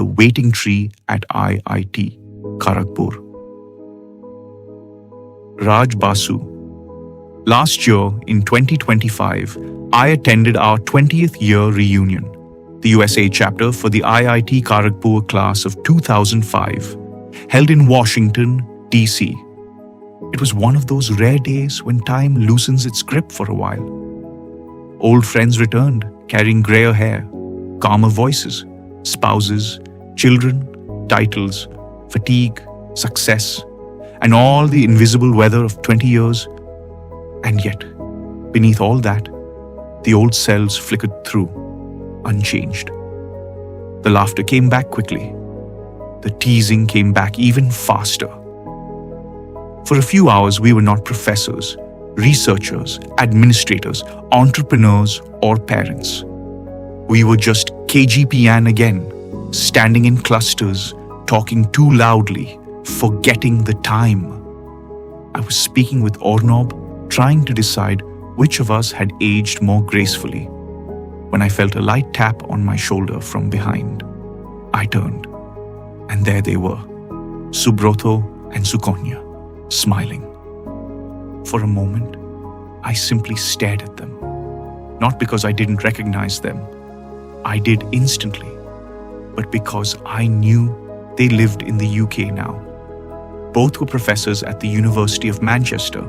the waiting tree at IIT Kharagpur. Raj Basu. Last year, in 2025, I attended our 20th year reunion, the USA chapter for the IIT Kharagpur class of 2005, held in Washington, D.C. It was one of those rare days when time loosens its grip for a while. Old friends returned, carrying grayer hair, calmer voices, spouses, children, titles, fatigue, success, and all the invisible weather of 20 years. And yet, beneath all that, the old selves flickered through, unchanged. The laughter came back quickly. The teasing came back even faster. For a few hours, we were not professors, researchers, administrators, entrepreneurs, or parents. We were just KGPN again, standing in clusters, talking too loudly, forgetting the time. I was speaking with Ornob, trying to decide which of us had aged more gracefully, when I felt a light tap on my shoulder from behind. I turned, and there they were, Subrata and Sukanya, smiling. For a moment, I simply stared at them. Not because I didn't recognize them. I did instantly, but because I knew they lived in the UK now. Both were professors at the University of Manchester.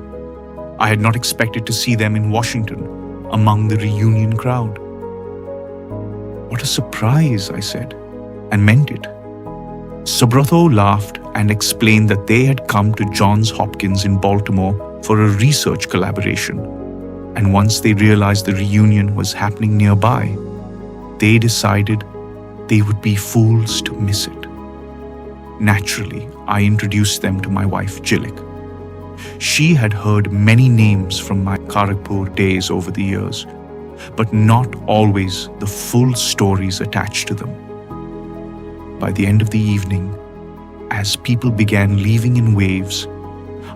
I had not expected to see them in Washington, among the reunion crowd. What a surprise, I said, and meant it. Subrata laughed and explained that they had come to Johns Hopkins in Baltimore for a research collaboration, and once they realized the reunion was happening nearby, they decided they would be fools to miss it. Naturally, I introduced them to my wife, Jilik. She had heard many names from my Kharagpur days over the years, but not always the full stories attached to them. By the end of the evening, as people began leaving in waves,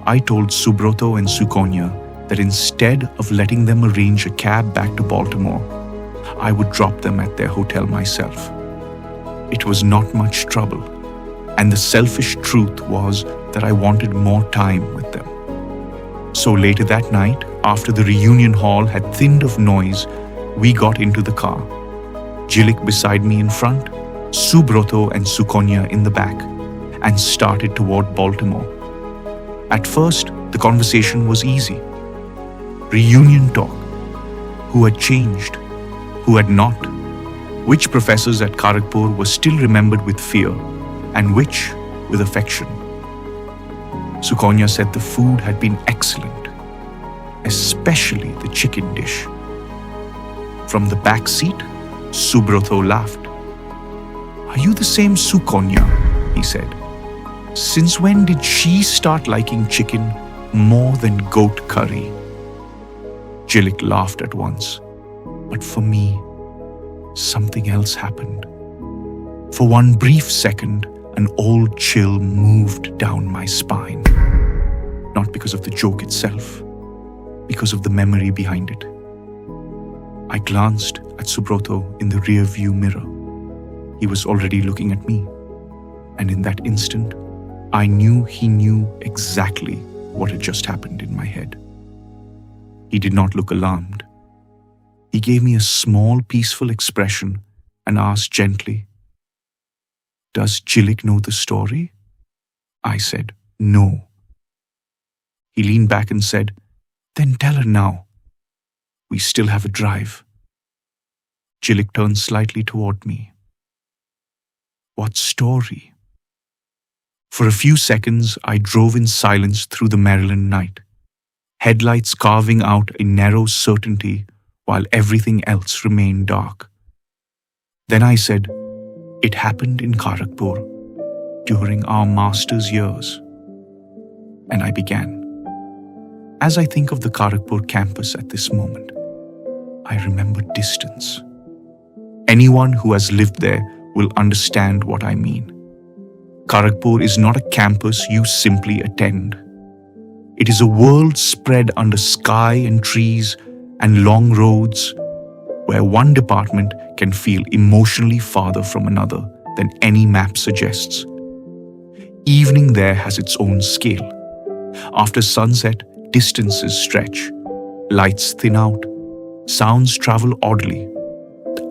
I told Subrata and Sukanya that instead of letting them arrange a cab back to Baltimore, I would drop them at their hotel myself. It was not much trouble, and the selfish truth was that I wanted more time with them. So later that night, after the reunion hall had thinned of noise, we got into the car. Jilik beside me in front, Subrata and Sukanya in the back, and started toward Baltimore. At first, the conversation was easy. Reunion talk. Who had changed? Who had not? Which professors at Kharagpur were still remembered with fear, and which with affection? Sukanya said the food had been excellent, especially the chicken dish. From the back seat, Subrata laughed. "Are you the same Sukanya?" he said. "Since when did she start liking chicken more than goat curry?" Jilik laughed at once, but for me, something else happened. For one brief second, an old chill moved down my spine. Not because of the joke itself, because of the memory behind it. I glanced at Subrata in the rear-view mirror. He was already looking at me, and in that instant, I knew he knew exactly what had just happened in my head. He did not look alarmed. He gave me a small, peaceful expression and asked gently, "Does Jilik know the story?" I said, "No." He leaned back and said, "Then tell her now. We still have a drive." Jilik turned slightly toward me. "What story?" For a few seconds, I drove in silence through the Maryland night, headlights carving out a narrow certainty while everything else remained dark. Then I said, "It happened in Kharagpur during our master's years." And I began. As I think of the Kharagpur campus at this moment, I remember distance. Anyone who has lived there will understand what I mean. Kharagpur is not a campus you simply attend. It is a world spread under sky and trees and long roads, where one department can feel emotionally farther from another than any map suggests. Evening there has its own scale. After sunset, distances stretch, lights thin out, sounds travel oddly.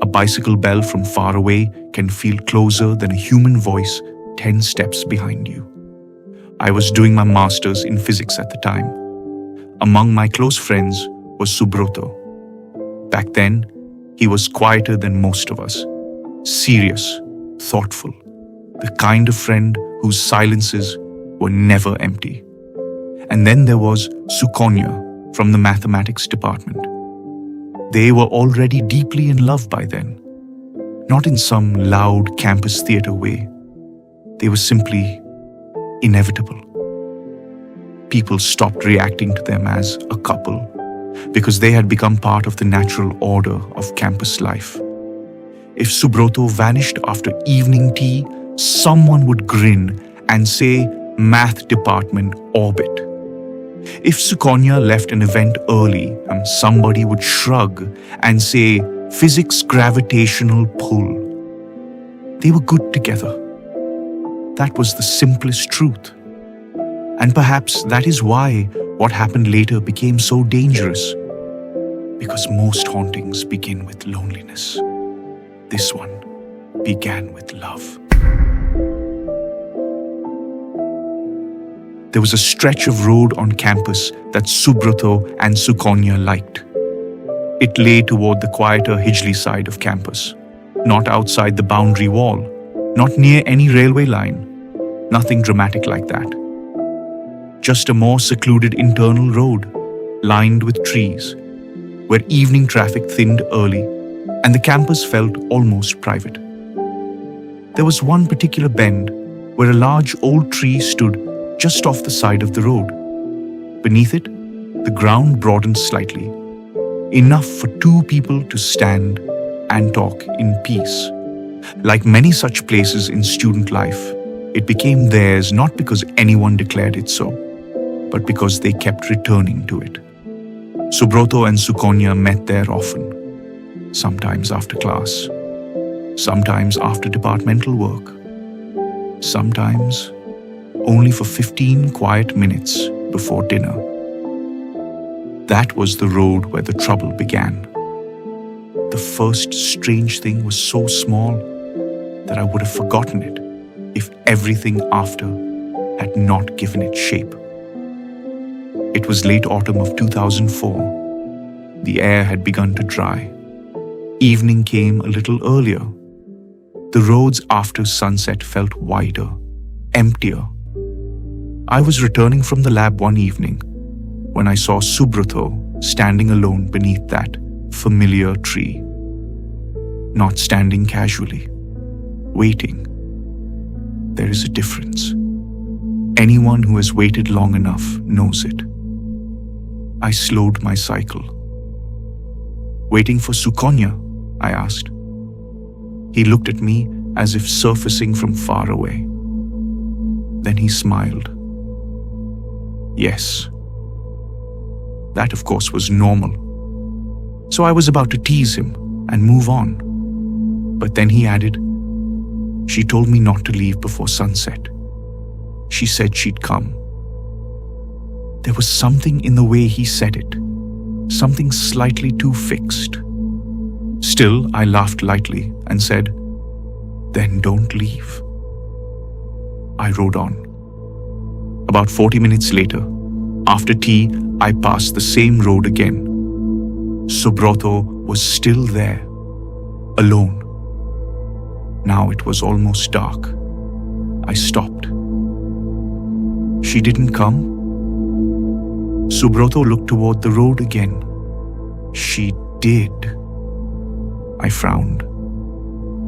A bicycle bell from far away can feel closer than a human voice 10 steps behind you. I was doing my master's in physics at the time. Among my close friends was Subrata. Back then, he was quieter than most of us, serious, thoughtful, the kind of friend whose silences were never empty. And then there was Sukanya from the mathematics department. They were already deeply in love by then, not in some loud campus theater way. They were simply inevitable. People stopped reacting to them as a couple because they had become part of the natural order of campus life. If Subrata vanished after evening tea, someone would grin and say, "Math department orbit." If Sukanya left an event early, somebody would shrug and say, "Physics gravitational pull." They were good together. That was the simplest truth. And perhaps that is why what happened later became so dangerous. Because most hauntings begin with loneliness. This one began with love. There was a stretch of road on campus that Subrata and Sukanya liked. It lay toward the quieter Hijli side of campus, not outside the boundary wall, not near any railway line, nothing dramatic like that. Just a more secluded internal road, lined with trees, where evening traffic thinned early and the campus felt almost private. There was one particular bend where a large old tree stood just off the side of the road. Beneath it, the ground broadened slightly, enough for two people to stand and talk in peace. Like many such places in student life, it became theirs not because anyone declared it so, but because they kept returning to it. Subrata and Sukanya met there often, sometimes after class, sometimes after departmental work, sometimes only for 15 quiet minutes before dinner. That was the road where the trouble began. The first strange thing was so small that I would have forgotten it if everything after had not given it shape. It was late autumn of 2004. The air had begun to dry. Evening came a little earlier. The roads after sunset felt wider, emptier. I was returning from the lab one evening when I saw Subrata standing alone beneath that familiar tree. Not standing casually, waiting. There is a difference. Anyone who has waited long enough knows it. I slowed my cycle. "Waiting for Sukanya?" I asked. He looked at me as if surfacing from far away. Then he smiled. Yes. That, of course, was normal. So I was about to tease him and move on. But then he added, "She told me not to leave before sunset. She said she'd come." There was something in the way he said it, something slightly too fixed. Still, I laughed lightly and said, "Then don't leave." I rode on. About 40 minutes later, after tea, I passed the same road again. Subrata was still there, alone. Now it was almost dark. I stopped. She didn't come. Subrata looked toward the road again. She did. I frowned.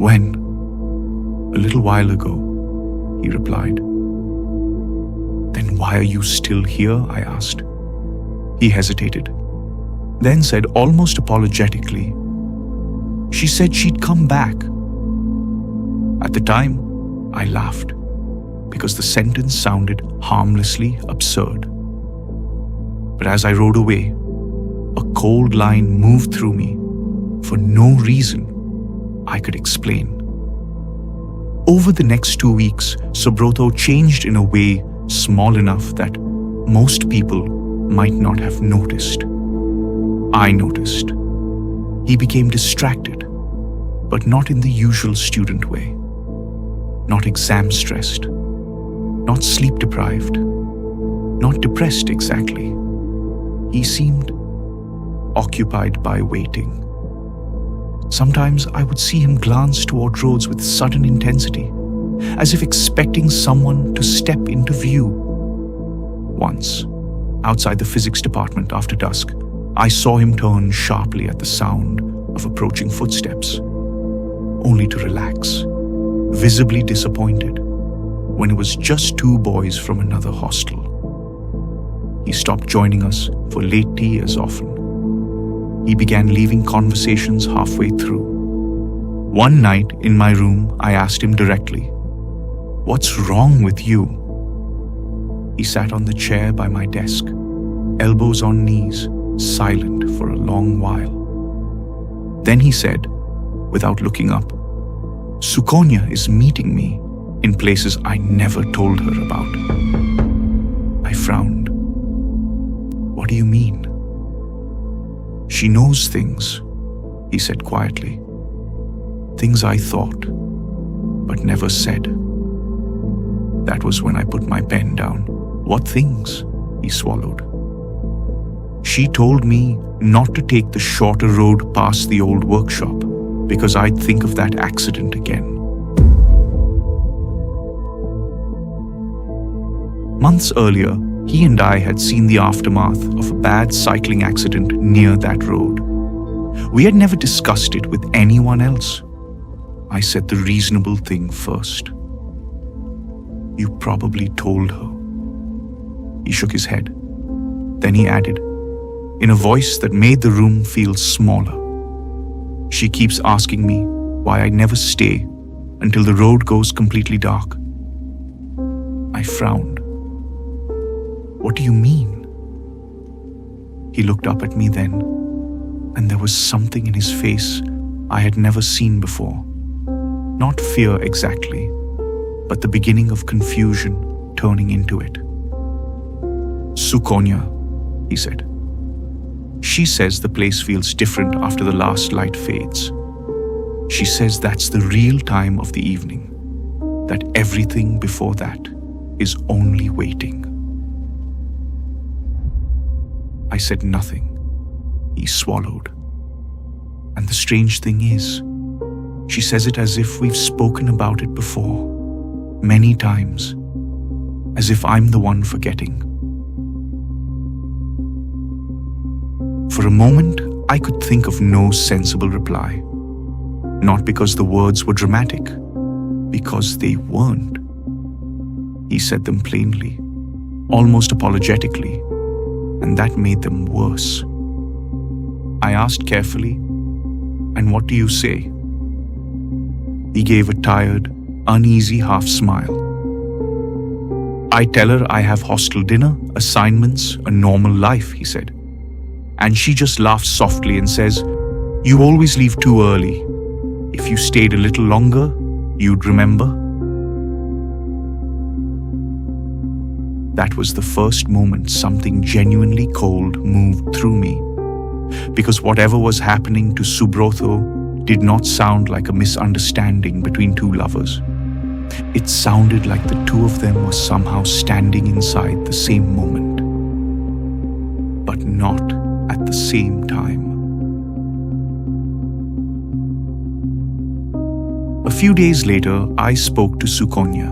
"When?" "A little while ago," he replied. "Then why are you still here?" I asked. He hesitated, then said almost apologetically, "She said she'd come back." At the time, I laughed, because the sentence sounded harmlessly absurd. But as I rode away, a cold line moved through me for no reason I could explain. Over the next 2 weeks, Subrata changed in a way small enough that most people might not have noticed. I noticed. He became distracted, but not in the usual student way. Not exam stressed, not sleep deprived, not depressed exactly. He seemed occupied by waiting. Sometimes I would see him glance toward roads with sudden intensity, as if expecting someone to step into view. Once, outside the physics department after dusk, I saw him turn sharply at the sound of approaching footsteps, only to relax, visibly disappointed, when it was just 2 boys from another hostel. He stopped joining us for late tea as often. He began leaving conversations halfway through. One night in my room, I asked him directly, "What's wrong with you?" He sat on the chair by my desk, elbows on knees, silent for a long while. Then he said, without looking up, "Sukanya is meeting me in places I never told her about." I frowned. "What do you mean?" "She knows things," he said quietly. "Things I thought, but never said." That was when I put my pen down. "What things?" he swallowed. "She told me not to take the shorter road past the old workshop because I'd think of that accident again." Months earlier, he and I had seen the aftermath of a bad cycling accident near that road. We had never discussed it with anyone else. I said the reasonable thing first. "You probably told her." He shook his head. Then he added, in a voice that made the room feel smaller, "She keeps asking me why I never stay until the road goes completely dark." I frowned. "What do you mean?" He looked up at me then, and there was something in his face I had never seen before. Not fear exactly, but the beginning of confusion turning into it. "Sukanya," he said. "She says the place feels different after the last light fades. She says that's the real time of the evening, that everything before that is only waiting." I said nothing. He swallowed. "And the strange thing is, she says it as if we've spoken about it before, many times, as if I'm the one forgetting." For a moment, I could think of no sensible reply. Not because the words were dramatic, because they weren't. He said them plainly, almost apologetically, and that made them worse. I asked carefully, "And what do you say?" He gave a tired, uneasy half smile. "I tell her I have hostel dinner, assignments, a normal life," he said. "And she just laughs softly and says, 'You always leave too early. If you stayed a little longer, you'd remember.'" That was the first moment something genuinely cold moved through me, because whatever was happening to Subrata did not sound like a misunderstanding between 2 lovers. It sounded like the 2 of them were somehow standing inside the same moment, but not at the same time. A few days later, I spoke to Sukanya.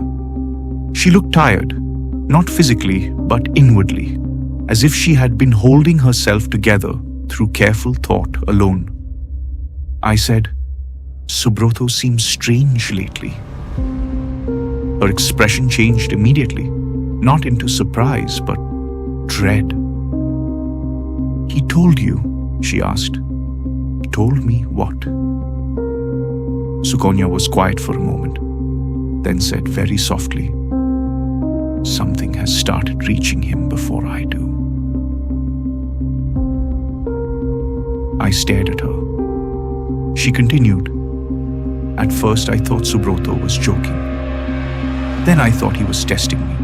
She looked tired, not physically, but inwardly, as if she had been holding herself together through careful thought alone. I said, "Subrata seems strange lately." Her expression changed immediately, not into surprise, but dread. "He told you?" she asked. "Told me what?" Sukanya was quiet for a moment, then said very softly, "Something has started reaching him before I do." I stared at her. She continued, "At first I thought Subrata was joking. Then I thought he was testing me.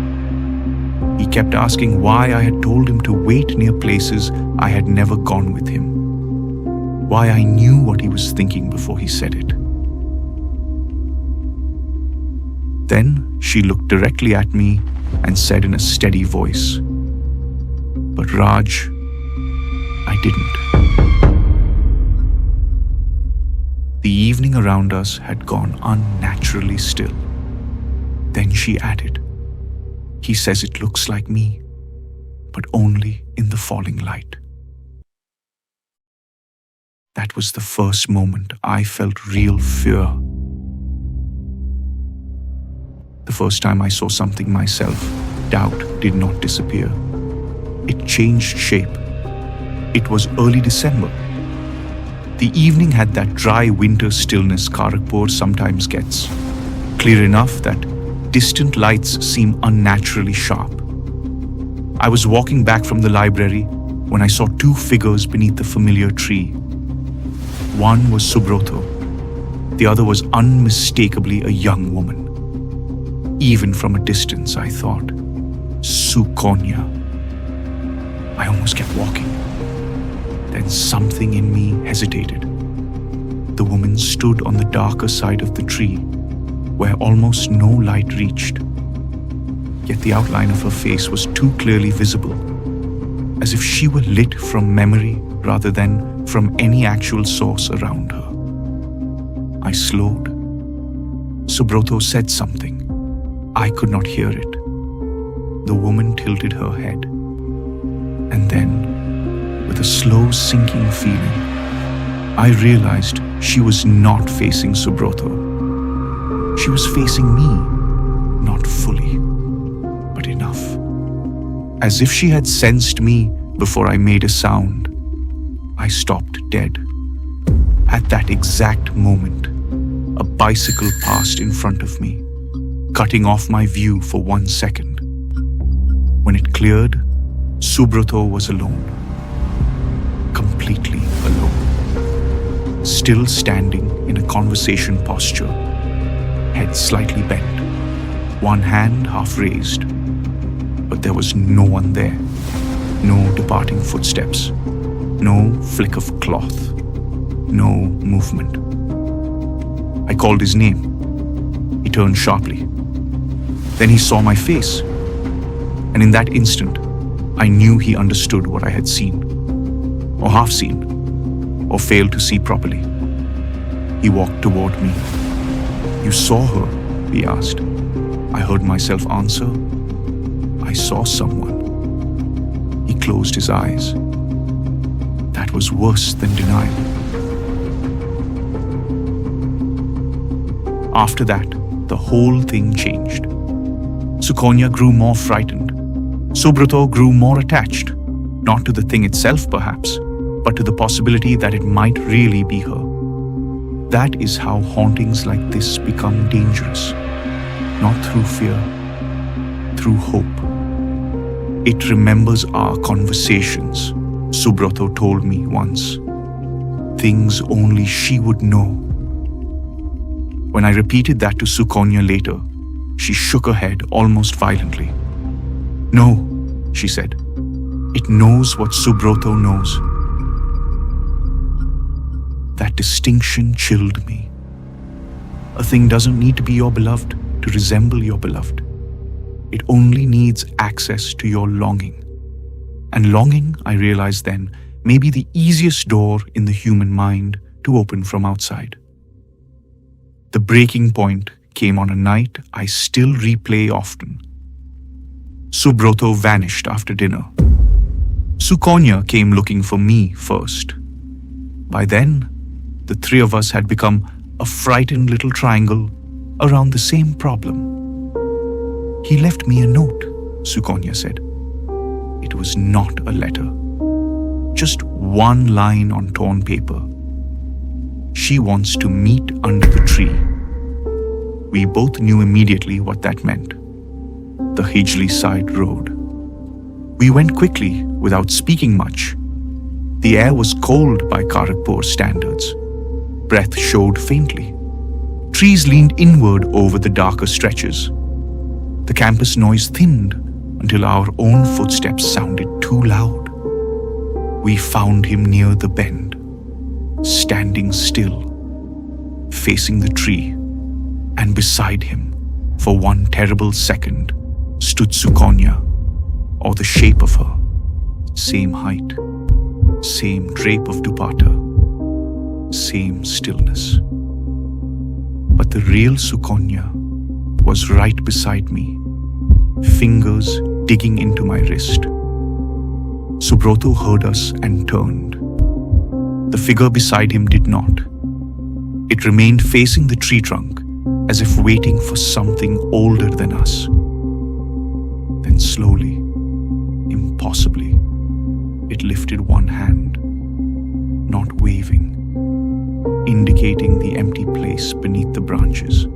He kept asking why I had told him to wait near places I had never gone with him. Why I knew what he was thinking before he said it. Then she looked directly at me and said in a steady voice, "But Raj, I didn't." The evening around us had gone unnaturally still. Then she added, "He says it looks like me, but only in the falling light." That was the first moment I felt real fear. The first time I saw something myself, doubt did not disappear. It changed shape. It was early December. The evening had that dry winter stillness Kharagpur sometimes gets, clear enough that distant lights seem unnaturally sharp. I was walking back from the library when I saw two figures beneath the familiar tree. One was Subrata. The other was unmistakably a young woman. Even from a distance, I thought, Sukanya. I almost kept walking. Then something in me hesitated. The woman stood on the darker side of the tree, where almost no light reached. Yet the outline of her face was too clearly visible, as if she were lit from memory rather than from any actual source around her. I slowed. Subrata said something. I could not hear it. The woman tilted her head. And then, with a slow sinking feeling, I realized she was not facing Subrata. She was facing me, not fully, but enough. As if she had sensed me before I made a sound, I stopped dead. At that exact moment, a bicycle passed in front of me, cutting off my view for 1 second. When it cleared, Subrata was alone. Completely alone. Still standing in a conversation posture, head slightly bent, one hand half raised. But there was no one there. No departing footsteps. No flick of cloth. No movement. I called his name. He turned sharply. Then he saw my face. And in that instant, I knew he understood what I had seen, or half seen, or failed to see properly. He walked toward me. "You saw her?" he asked. I heard myself answer, "I saw someone." He closed his eyes. That was worse than denial. After that, the whole thing changed. Sukanya grew more frightened. Subrata grew more attached, not to the thing itself perhaps, but to the possibility that it might really be her. That is how hauntings like this become dangerous. Not through fear, through hope. It remembers our conversations, Subrata told me once. Things only she would know. When I repeated that to Sukanya later, she shook her head almost violently. "No," she said. "It knows what Subrata knows." That distinction chilled me. A thing doesn't need to be your beloved to resemble your beloved. It only needs access to your longing. And longing, I realized then, may be the easiest door in the human mind to open from outside. The breaking point came on a night I still replay often. Subrata vanished after dinner. Sukanya came looking for me first. By then, the three of us had become a frightened little triangle around the same problem. "He left me a note," Sukanya said. It was not a letter. Just one line on torn paper. "She wants to meet under the tree." We both knew immediately what that meant. The Hijli side road. We went quickly, without speaking much. The air was cold by Kharagpur standards. Breath showed faintly. Trees leaned inward over the darker stretches. The campus noise thinned until our own footsteps sounded too loud. We found him near the bend, standing still, facing the tree, and beside him, for one terrible second, stood Sukanya, or the shape of her, same height, same drape of dupatta, same stillness. But the real Sukanya was right beside me, fingers digging into my wrist. Subrata heard us and turned. The figure beside him did not. It remained facing the tree trunk, as if waiting for something older than us. Then slowly, impossibly, it lifted one hand, not waving, indicating the empty place beneath the branches.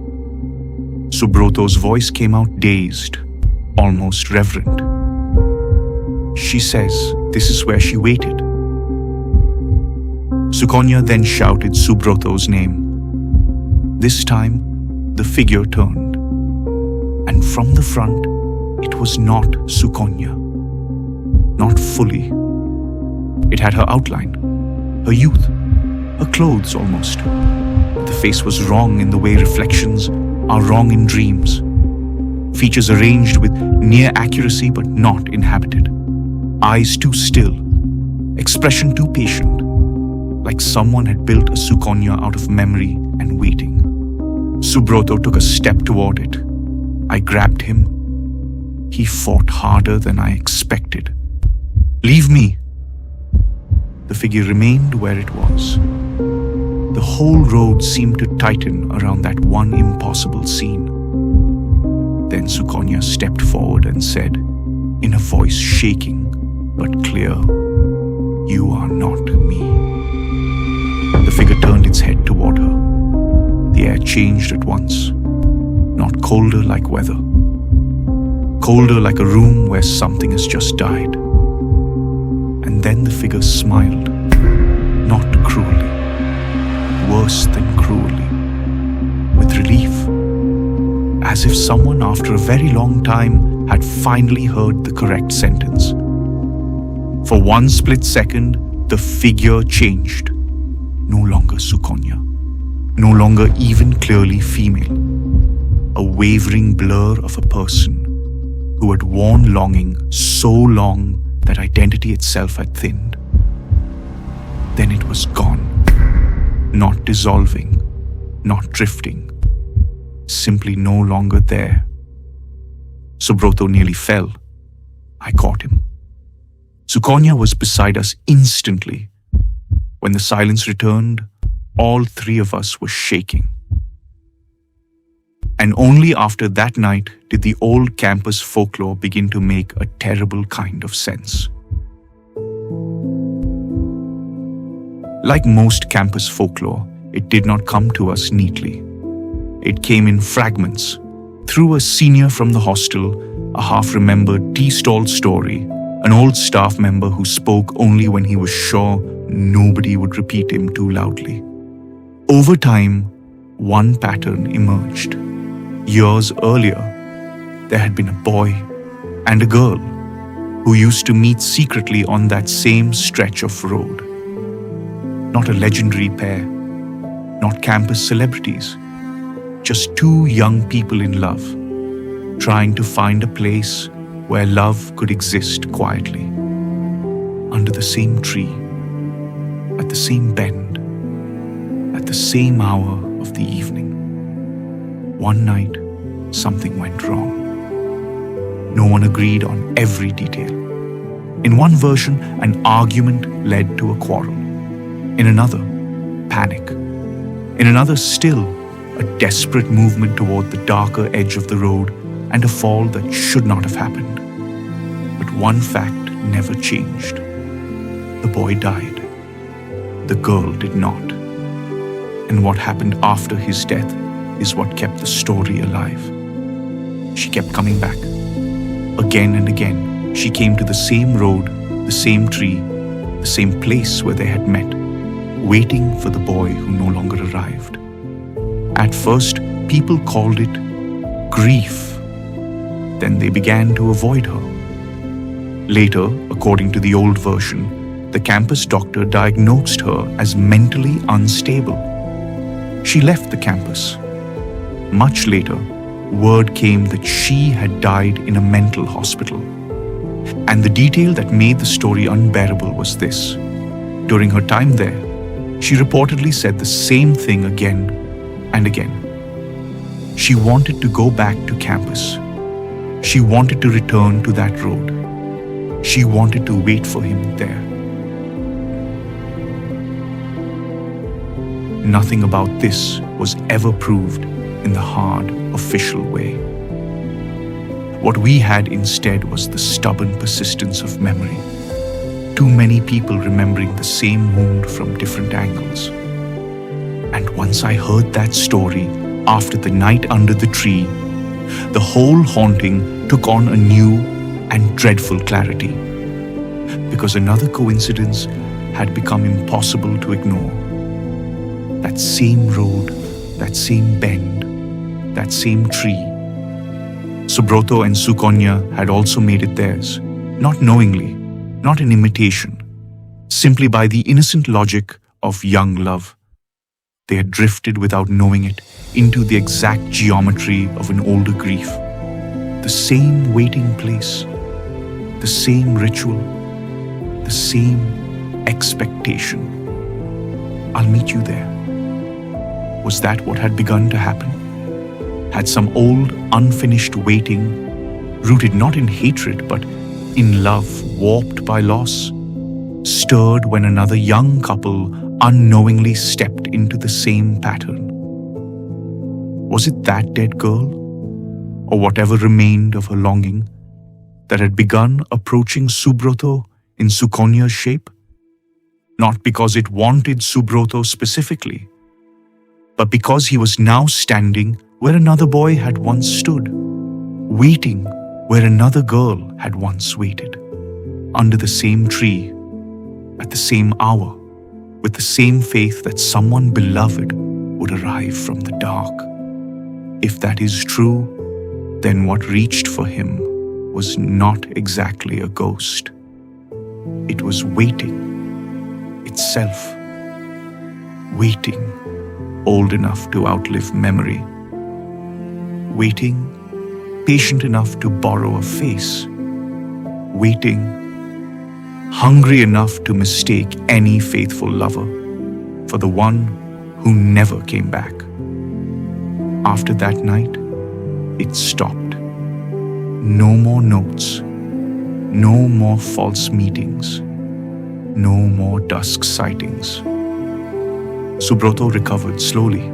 Subrata's voice came out dazed, almost reverent. She says this is where she waited. Sukanya then shouted Subrata's name. This time, the figure turned, and from the front, it was not Sukanya. Not fully. It had her outline, her youth, her clothes almost. But the face was wrong in the way reflections are wrong in dreams. Features arranged with near accuracy but not inhabited. Eyes too still, expression too patient, like someone had built a Sukanya out of memory and waiting. Subrata took a step toward it. I grabbed him. He fought harder than I expected. Leave me! The figure remained where it was. The whole road seemed to tighten around that one impossible scene. Then Sukanya stepped forward and said, in a voice shaking but clear, "You are not me." The figure turned its head toward her. The air changed at once, not colder like weather, colder like a room where something has just died. And then the figure smiled, not cruelly, worse than cruelly, with relief, as if someone after a very long time had finally heard the correct sentence. For one split second, the figure changed. No longer Sukanya, no longer even clearly female. A wavering blur of a person who had worn longing so long that identity itself had thinned. Then it was gone, not dissolving, not drifting, simply no longer there. Subrata nearly fell. I caught him. Sukanya was beside us instantly. When the silence returned, all three of us were shaking. And only after that night did the old campus folklore begin to make a terrible kind of sense. Like most campus folklore, it did not come to us neatly. It came in fragments, through a senior from the hostel, a half-remembered tea-stall story, an old staff member who spoke only when he was sure nobody would repeat him too loudly. Over time, one pattern emerged. Years earlier, there had been a boy and a girl who used to meet secretly on that same stretch of road. Not a legendary pair, not campus celebrities, just two young people in love, trying to find a place where love could exist quietly, under the same tree, at the same bend, at the same hour of the evening. One night, something went wrong. No one agreed on every detail. In one version, an argument led to a quarrel. In another, panic. In another still, a desperate movement toward the darker edge of the road and a fall that should not have happened. But one fact never changed. The boy died. The girl did not. And what happened after his death is what kept the story alive. She kept coming back. Again and again, she came to the same road, the same tree, the same place where they had met, waiting for the boy who no longer arrived. At first, people called it grief. Then they began to avoid her. Later, according to the old version, the campus doctor diagnosed her as mentally unstable. She left the campus. Much later, word came that she had died in a mental hospital. And the detail that made the story unbearable was this. During her time there, she reportedly said the same thing again and again. She wanted to go back to campus. She wanted to return to that road. She wanted to wait for him there. Nothing about this was ever proved in the hard, official way. What we had instead was the stubborn persistence of memory. Too many people remembering the same wound from different angles. And once I heard that story, after the night under the tree, the whole haunting took on a new and dreadful clarity. Because another coincidence had become impossible to ignore. That same road, that same bend, that same tree. Subrata and Sukanya had also made it theirs, not knowingly, not in imitation, simply by the innocent logic of young love. They had drifted without knowing it into the exact geometry of an older grief. The same waiting place, the same ritual, the same expectation. I'll meet you there. Was that what had begun to happen? Had some old, unfinished waiting, rooted not in hatred but in love warped by loss, stirred when another young couple unknowingly stepped into the same pattern? Was it that dead girl, or whatever remained of her longing, that had begun approaching Subrata in Sukanya's shape? Not because it wanted Subrata specifically, but because he was now standing where another boy had once stood, waiting where another girl had once waited, under the same tree, at the same hour, with the same faith that someone beloved would arrive from the dark. If that is true, then what reached for him was not exactly a ghost. It was waiting itself, waiting old enough to outlive memory, waiting patient enough to borrow a face, waiting hungry enough to mistake any faithful lover for the one who never came back. After that night, it stopped. No more notes, no more false meetings, no more dusk sightings. Subrata recovered slowly.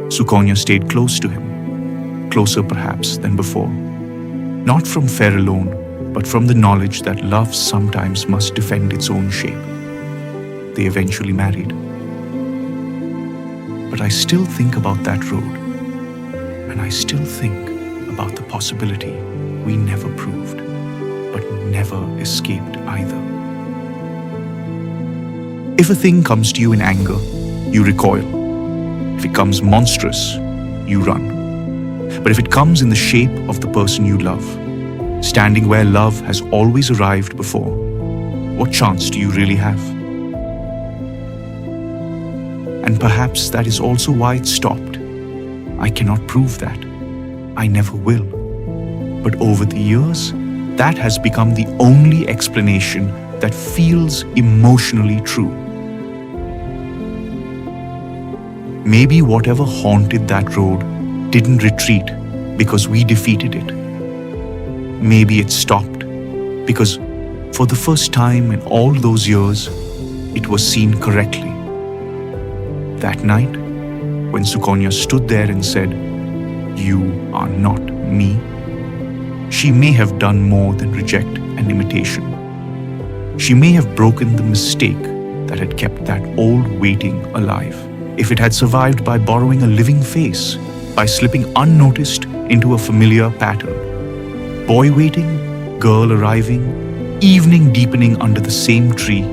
Sukanya stayed close to him, closer perhaps than before. Not from fear alone, but from the knowledge that love sometimes must defend its own shape. They eventually married. But I still think about that road, and I still think about the possibility we never proved, but never escaped either. If a thing comes to you in anger, you recoil. If it comes monstrous, you run. But if it comes in the shape of the person you love, standing where love has always arrived before, what chance do you really have? And perhaps that is also why it stopped. I cannot prove that. I never will. But over the years, that has become the only explanation that feels emotionally true. Maybe whatever haunted that road didn't retreat because we defeated it. Maybe it stopped because for the first time in all those years, it was seen correctly. That night, when Sukanya stood there and said, "You are not me," she may have done more than reject an imitation. She may have broken the mistake that had kept that old waiting alive. If it had survived by borrowing a living face, by slipping unnoticed into a familiar pattern. Boy waiting, girl arriving, evening deepening under the same tree,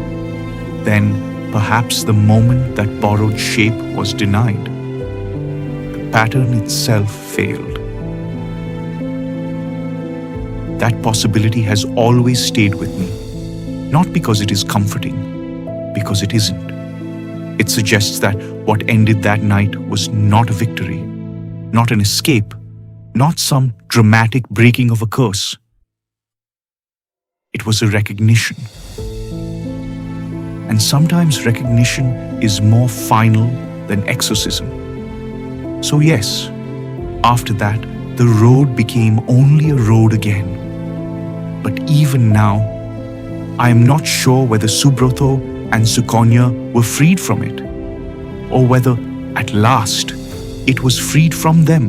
then perhaps the moment that borrowed shape was denied, the pattern itself failed. That possibility has always stayed with me. Not because it is comforting, because it isn't. It suggests that what ended that night was not a victory, not an escape, not some dramatic breaking of a curse. It was a recognition. And sometimes recognition is more final than exorcism. So yes, after that, the road became only a road again. But even now, I am not sure whether Subrata and Sukanya were freed from it, or whether, at last, it was freed from them.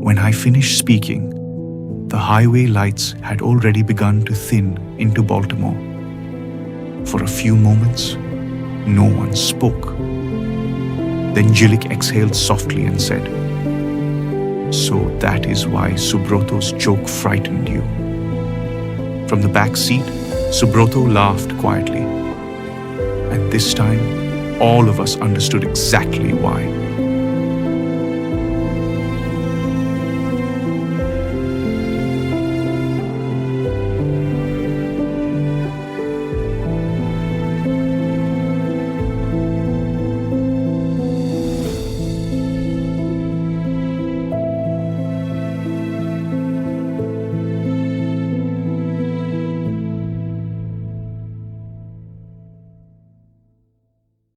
When I finished speaking, the highway lights had already begun to thin into Baltimore. For a few moments, no one spoke. Then Jilik exhaled softly and said, "So that is why Subrata's joke frightened you." From the back seat, Subrata laughed quietly. And this time, all of us understood exactly why.